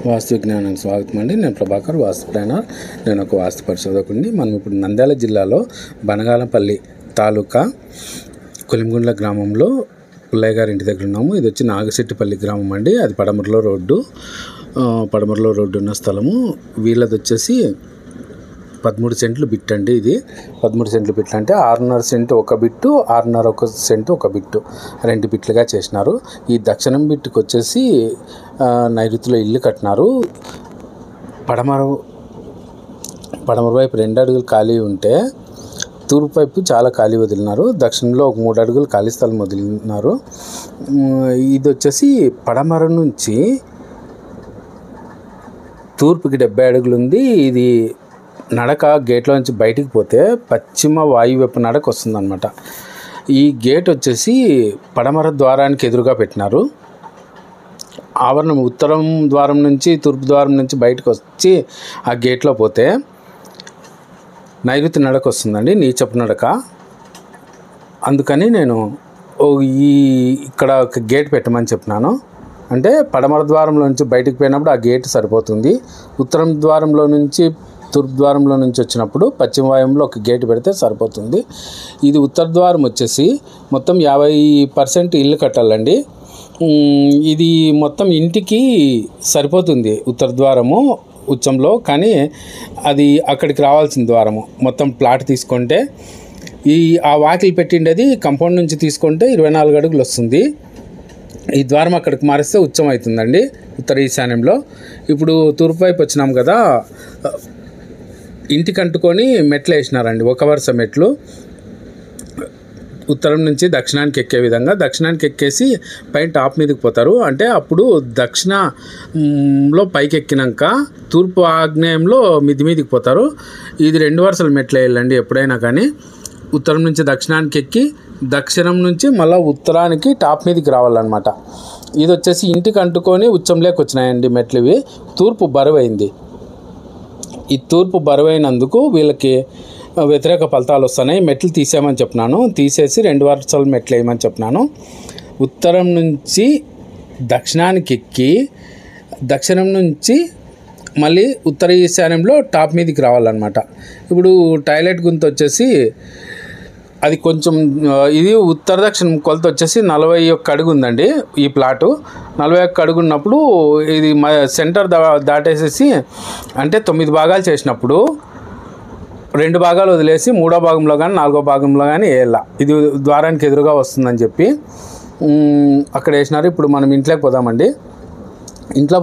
వాస్తు విజ్ఞానానికి స్వాగతం అండి. నేను ప్రభాకర్, వాస్తు ప్లానర్. నేను ఒక వాస్తు పరిశోధకుడిని. మనం ఇప్పుడు నంద్యాల జిల్లాలో బనగానపల్లి తాలూకా కొలిమిగుండ్ల గ్రామంలో పుల్లయ్య గారి ఇంటి దగ్గర ఉన్నాము. ఇది వచ్చి నాగశెట్టిపల్లి గ్రామం అండి. అది పడమరలో రోడ్డు ఉన్న స్థలము. వీళ్ళది వచ్చేసి 13 సెంట్లు బిట్ అండి. ఇది 13 సెంట్లు బిట్లు అంటే 6.5 సెంటు ఒక బిట్టు, 6.5 సెంటు ఒక బిట్టు, 2 బిట్లుగా చేసినారు. ఈ దక్షిణం బిట్టుకు వచ్చేసి నైరుతిలో ఇల్లు కట్టినారు. పడమర వైపు 2 అడుగులు ఖాళీ ఉంటే తూర్పు వైపు చాలా ఖాళీ వదిలినారు. దక్షిణంలో ఒక 3 అడుగులు ఖాళీ స్థలం వదిలినారు. ఇది వచ్చేసి పడమర నుంచి తూర్పుకి 70 అడుగులు ఉంది. ఇది నడక గేట్లో నుంచి బయటికి పోతే పశ్చిమ వాయువ్యపు నడక వస్తుందన్నమాట. ఈ గేట్ వచ్చేసి పడమర ద్వారానికి ఎదురుగా పెట్టినారు. ఆవరణం ఉత్తరం ద్వారం నుంచి తూర్పు ద్వారం నుంచి బయటకు వచ్చి ఆ గేట్లో పోతే నైరుతి నడక వస్తుందండి, నీచపు నడక. అందుకని నేను ఇక్కడ ఒక గేట్ పెట్టమని చెప్పినాను. అంటే పడమర ద్వారంలో నుంచి బయటికి పోయినప్పుడు ఆ గేట్ సరిపోతుంది. ఉత్తరం ద్వారంలో నుంచి తూర్పు ద్వారంలో నుంచి వచ్చినప్పుడు పశ్చిమ వాయువ్యంలో ఒక గేట్ పెడితే సరిపోతుంది. ఇది ఉత్తర ద్వారం వచ్చేసి మొత్తం 50% ఇల్లు కట్టాలండి. ఇది మొత్తం ఇంటికి సరిపోతుంది ఉత్తర ద్వారము ఉచ్చంలో, కానీ అది అక్కడికి రావాల్సిన ద్వారము. మొత్తం ప్లాట్ తీసుకుంటే ఆ వాకిలి పెట్టిండేది కంపౌండ్ నుంచి తీసుకుంటే 24 అడుగులు వస్తుంది. ఈ ద్వారం అక్కడికి మారిస్తే ఉచ్చం అవుతుందండి ఉత్తర ఈశాన్యంలో. ఇప్పుడు తూర్పు వైపు వచ్చినాం కదా, ఇంటికి అంటుకొని మెట్లు వేసినారండి, ఒక వరుస మెట్లు. ఉత్తరం నుంచి దక్షిణానికి ఎక్కే విధంగా దక్షిణానికి ఎక్కేసి పైన టాప్ మీదకి పోతారు. అంటే అప్పుడు దక్షిణంలో పైకి ఎక్కినాక తూర్పు ఆగ్నేయంలో మీదికి పోతారు. ఇది 2 వరుసలు మెట్లు వేయాలండి ఎప్పుడైనా కానీ. ఉత్తరం నుంచి దక్షిణానికి ఎక్కి దక్షిణం నుంచి మళ్ళీ ఉత్తరానికి టాప్ మీదకి రావాలన్నమాట. ఇది వచ్చేసి ఇంటికి అంటుకొని ఉచ్చంలోకి వచ్చినాయండి మెట్లు. ఇవి తూర్పు బరువైంది. ఈ తూర్పు బరువైనందుకు వీళ్ళకి వ్యతిరేక ఫలితాలు వస్తున్నాయి. మెట్లు తీసేయమని చెప్పినాను, తీసేసి 2 వరుసల మెట్లు వేయమని చెప్పినాను. ఉత్తరం నుంచి దక్షిణానికి ఎక్కి దక్షిణం నుంచి మళ్ళీ ఉత్తర ఈశాన్యంలో టాప్ మీదకి రావాలన్నమాట. ఇప్పుడు టాయిలెట్ గుంత వచ్చేసి అది కొంచెం, ఇది ఉత్తర దక్షిణం కొలత వచ్చేసి 41 అడుగు ఉందండి ఈ ప్లాటు. 41 అడుగు ఉన్నప్పుడు ఇది సెంటర్ దాటేసేసి అంటే 9 భాగాలు చేసినప్పుడు 2 భాగాలు వదిలేసి 3వ భాగంలో కానీ 4వ భాగంలో కానీ వేయాల. ఇది ద్వారానికి ఎదురుగా వస్తుందని చెప్పి అక్కడ వేసినారు. ఇప్పుడు మనం ఇంట్లోకి పోదామండి. ఇంట్లో